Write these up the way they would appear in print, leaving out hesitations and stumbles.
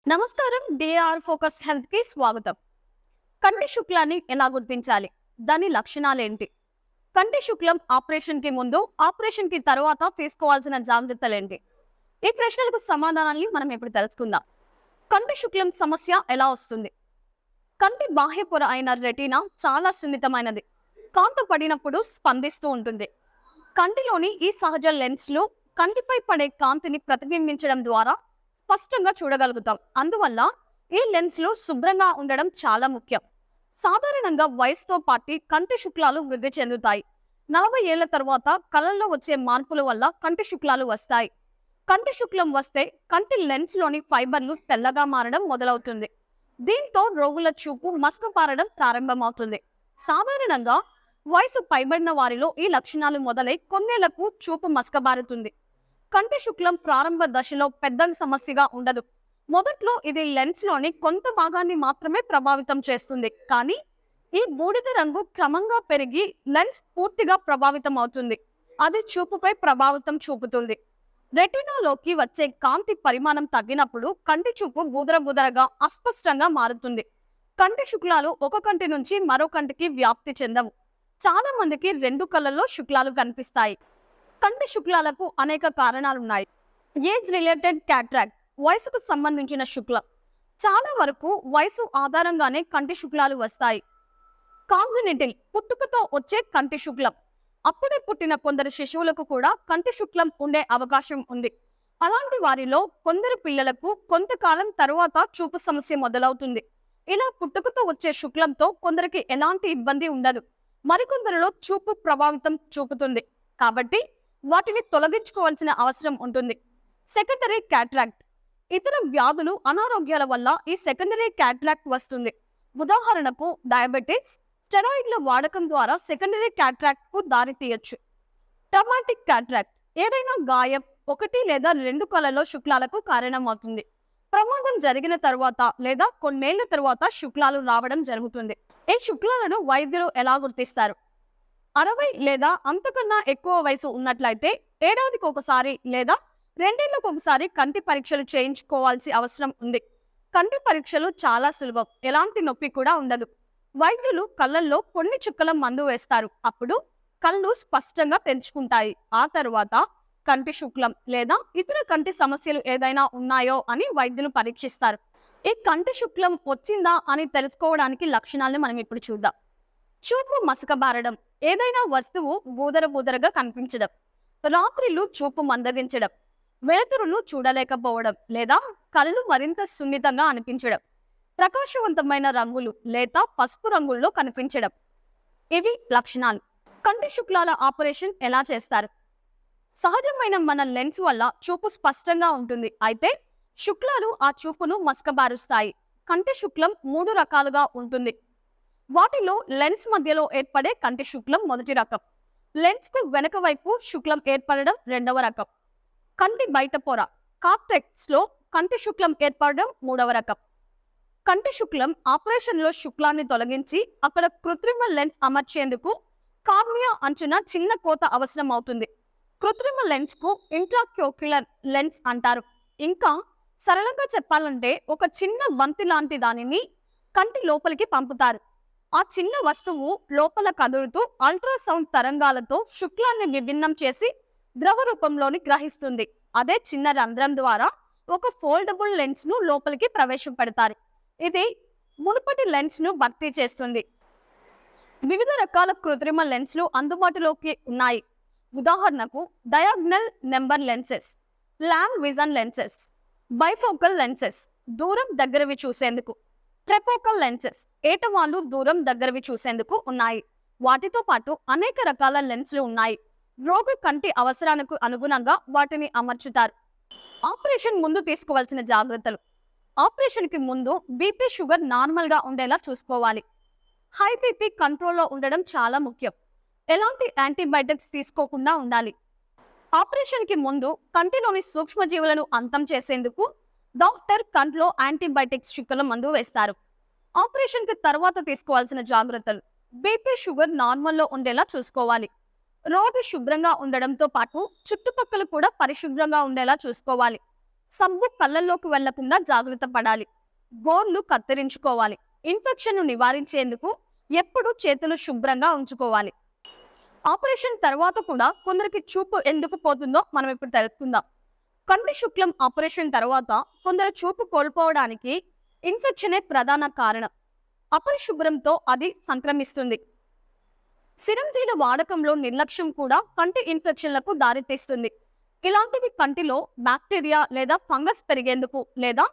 నమస్కారం. DR focus health కి స్వాగతం. కంటి శుక్లాన్ని ఎలా గుర్తించాలి? దాని లక్షణాలేంటి? కంటి శుక్లం ఆపరేషన్ కి ముందు, ఆపరేషన్ కి తర్వాత తీసుకోవాల్సిన జాగ్రత్తలేంటి? ఈ ప్రశ్నలకు సమాధానాన్ని మనం ఇప్పుడు తెలుసుకుందాం. కంటి శుక్లం సమస్య ఎలా వస్తుంది? కంటి బాహ్య పొర అయిన రెటీనా చాలా సున్నితమైనది. కాంతి పడినప్పుడు స్పందిస్తూ ఉంటుంది. కంటిలోని ఈ సహజ లెన్స్లు కంటిపై పడే కాంతిని ప్రతిబింబించడం ద్వారా స్పష్టంగా చూడగలుగుతాం. అందువల్ల ఈ లెన్స్లు శుభ్రంగా ఉండడం చాలా ముఖ్యం. సాధారణంగా వయసుతో పాటు కంటి శుక్లాలు వృద్ధి చెందుతాయి. 40 ఏళ్ల తర్వాత కళ్ళల్లో వచ్చే మార్పుల వల్ల కంటి శుక్లాలు వస్తాయి. కంటి శుక్లం వస్తే కంటి లెన్స్ లోని ఫైబర్లు తెల్లగా మారడం మొదలవుతుంది. దీంతో రోగుల చూపు మసకబారడం ప్రారంభమవుతుంది. సాధారణంగా వయసు పైబడిన వారిలో ఈ లక్షణాలు మొదలై కొన్నేళ్లకు చూపు మసకబారుతుంది. కంటి శుక్లం ప్రారంభ దశలో పెద్ద సమస్యగా ఉండదు. మొదట్లో ఇది లెన్స్ లోని కొంత భాగాన్ని మాత్రమే ప్రభావితం చేస్తుంది. కానీ ఈ బూడిద రంగు క్రమంగా పెరిగి లెన్స్ పూర్తిగా ప్రభావితం అవుతుంది. అది చూపుపై ప్రభావితం చూపుతుంది. రెటినాలోకి వచ్చే కాంతి పరిమాణం తగ్గినప్పుడు కంటి చూపు బుదరగా అస్పష్టంగా మారుతుంది. కంటి శుక్లాలు ఒక కంటి నుంచి మరో కంటికి వ్యాప్తి చెందవు. చాలా మందికి 2 కళ్ళల్లో శుక్లాలు కనిపిస్తాయి. కంటి శుక్లాలకు అనేక కారణాలున్నాయి. ఏజ్ రిలేటెడ్ క్యాట్రాక్ట్, వయసుకు సంబంధించిన శుక్లం. చాలా వరకు వయసు ఆధారంగానే కంటి శుక్లాలు వస్తాయి. కాంజనిటిల్, పుట్టుకతో వచ్చే కంటి శుక్లం. అప్పుడే పుట్టిన కొందరు శిశువులకు కూడా కంటి శుక్లం ఉండే అవకాశం ఉంది. అలాంటి వారిలో కొందరు పిల్లలకు కొంతకాలం తరువాత చూపు సమస్య మొదలవుతుంది. ఇలా పుట్టుకతో వచ్చే శుక్లంతో కొందరికి ఎలాంటి ఇబ్బంది ఉండదు. మరికొందరిలో చూపు ప్రభావితం చూపుతుంది. కాబట్టి వాటిని తొలగించుకోవాల్సిన అవసరం ఉంటుంది. సెకండరీ క్యాట్రాక్ట్, ఇతర వ్యాధులు, అనారోగ్యాల వల్ల ఈ సెకండరీ క్యాట్రాక్ట్ వస్తుంది. ఉదాహరణకు డయాబెటిస్, స్టెరాయిడ్ల వాడకం ద్వారా సెకండరీ క్యాట్రాక్ట్ కు దారి తీయొచ్చు. ట్రామాటిక్ క్యాట్రాక్ట్, ఏదైనా గాయం 1 లేదా 2 కళ్ళలో శుక్లాలకు కారణమవుతుంది. ప్రమాదం జరిగిన తరువాత లేదా కొన్నేళ్ల తరువాత శుక్లాలు రావడం జరుగుతుంది. ఈ శుక్లాలను వైద్యులు ఎలా గుర్తిస్తారు? 60 లేదా అంతకన్నా ఎక్కువ వయసు ఉన్నట్లయితే ఏడాదికి ఒకసారి లేదా 2 ఏళ్లకు ఒకసారి కంటి పరీక్షలు చేయించుకోవాల్సి అవసరం ఉంది. కంటి పరీక్షలు చాలా సులభం, ఎలాంటి నొప్పి కూడా ఉండదు. వైద్యులు కళ్ళల్లో కొన్ని చుక్కల మందు వేస్తారు. అప్పుడు కళ్ళు స్పష్టంగా తెరుచుకుంటాయి. ఆ తర్వాత కంటి శుక్లం లేదా ఇతర కంటి సమస్యలు ఏదైనా ఉన్నాయో అని వైద్యులు పరీక్షిస్తారు. ఈ కంటి శుక్లం వచ్చిందా అని తెలుసుకోవడానికి లక్షణాలను మనం ఇప్పుడు చూద్దాం. చూపు మసకబారడం, ఏదైనా వస్తువు బూదరగా కనిపించడం, రాత్రిళ్ళు చూపు మందగించడం, వెలుతురును చూడలేకపోవడం లేదా కళ్ళు మరింత సున్నితంగా అనిపించడం, ప్రకాశవంతమైన రంగులు లేదా పసుపు రంగుల్లో కనిపించడం. ఇవి లక్షణాలు. కంటి శుక్లాల ఆపరేషన్ ఎలా చేస్తారు? సహజమైన మన లెన్స్ వల్ల చూపు స్పష్టంగా ఉంటుంది. అయితే శుక్లాలు ఆ చూపును మసకబారుస్తాయి. కంటి శుక్లం 3 రకాలుగా ఉంటుంది. వాటిలో లెన్స్ మధ్యలో ఏర్పడే కంటి శుక్లం మొదటి రకం. లెన్స్ కు వెనక వైపు శుక్లం ఏర్పడడం రెండవ రకం. కంటి బయట పొర కార్టెక్స్ లో కంటి శుక్లం ఏర్పడడం మూడవ రకం. కంటి శుక్లం ఆపరేషన్ లో శుక్లాన్ని తొలగించి అక్కడ కృత్రిమ లెన్స్ అమర్చేందుకు కార్నియా అంచున చిన్న కోత అవసరం అవుతుంది. కృత్రిమ లెన్స్ కు ఇంట్రాక్యోక్యులర్ లెన్స్ అంటారు. ఇంకా సరళంగా చెప్పాలంటే ఒక చిన్న బంతి లాంటి దానిని కంటి లోపలికి పంపుతారు. ఆ చిన్న వస్తువు లోపల కదులుతూ అల్ట్రాసౌండ్ తరంగాలతో శుక్లాన్ని విభిన్నం చేసి ద్రవ రూపంలోని గ్రహిస్తుంది. అదే చిన్న రంధ్రం ద్వారా ఒక ఫోల్డబుల్ లెన్స్ ను లోపలికి ప్రవేశపెడతారు. ఇది మునుపటి లెన్స్ ను భర్తీ చేస్తుంది. వివిధ రకాల కృత్రిమ లెన్స్లు అందుబాటులోకి ఉన్నాయి. ఉదాహరణకు diagonal number lenses, ల్యామ్ vision lenses, bifocal lenses దూరం దగ్గరవి చూసేందుకు, ట్రెపోకల్ లెన్సెస్ ఏటవాళ్ళు దూరం దగ్గరవి చూసేందుకు ఉన్నాయి. వాటితో పాటు అనేక రకాల లెన్స్లు ఉన్నాయి. రోగి కంటి అవసరానికి అనుగుణంగా వాటిని అమర్చుతారు. ఆపరేషన్ ముందు తీసుకోవాల్సిన జాగ్రత్తలు. ఆపరేషన్ కి ముందు బీపీ, షుగర్ నార్మల్ గా ఉండేలా చూసుకోవాలి. హై బీపీ కంట్రోల్లో ఉండడం చాలా ముఖ్యం. ఎలాంటి యాంటీబయాటిక్స్ తీసుకోకుండా ఉండాలి. ఆపరేషన్ కి ముందు కంటిలోని సూక్ష్మజీవులను అంతం చేసేందుకు డాక్టర్ కంట్లో యాంటీబయాటిక్స్ చుక్కల మందు వేస్తారు. ఆపరేషన్ కి తర్వాత తీసుకోవాల్సిన జాగ్రత్తలు. బీపీ, షుగర్ నార్మల్లో ఉండేలా చూసుకోవాలి. రోడ్డు శుభ్రంగా ఉండడంతో పాటు చుట్టుపక్కల కూడా పరిశుభ్రంగా ఉండేలా చూసుకోవాలి. సబ్బు కళ్ళల్లోకి వెళ్లకుండా జాగ్రత్త పడాలి. గోర్లు కత్తిరించుకోవాలి. ఇన్ఫెక్షన్ ను నివారించేందుకు ఎప్పుడు చేతులు శుభ్రంగా ఉంచుకోవాలి. ఆపరేషన్ తర్వాత కూడా కొందరికి చూపు ఎందుకు పోతుందో మనం ఇప్పుడు తెలుసుకుందాం. కంటి శుక్లం ఆపరేషన్ తర్వాత కొందరు చూపు కోల్పోవడానికి ఇన్ఫెక్షనే ప్రధాన కారణం. అపరిశుభ్రంతో అది సంక్రమిస్తుంది. సిరంజీల వాడకంలో నిర్లక్ష్యం కూడా కంటి ఇన్ఫెక్షన్లకు దారితీస్తుంది. ఇలాంటివి కంటిలో బ్యాక్టీరియా లేదా ఫంగస్ పెరిగేందుకు లేదా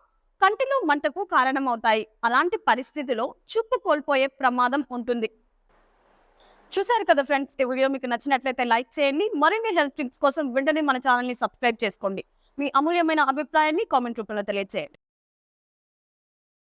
కంటిలో మంటకు కారణమవుతాయి. అలాంటి పరిస్థితిలో చూపు కోల్పోయే ప్రమాదం ఉంటుంది. చూసారు కదా ఫ్రెండ్స్, ఈ వీడియో మీకు నచ్చినట్లయితే లైక్ చేయండి. మరిన్ని హెల్త్ టిప్స్ కోసం వెంటనే మన ఛానల్ ని సబ్స్క్రైబ్ చేసుకోండి. మీ అమూల్యమైన అభిప్రాయాన్ని కామెంట్ రూపంలో తెలియజేయండి.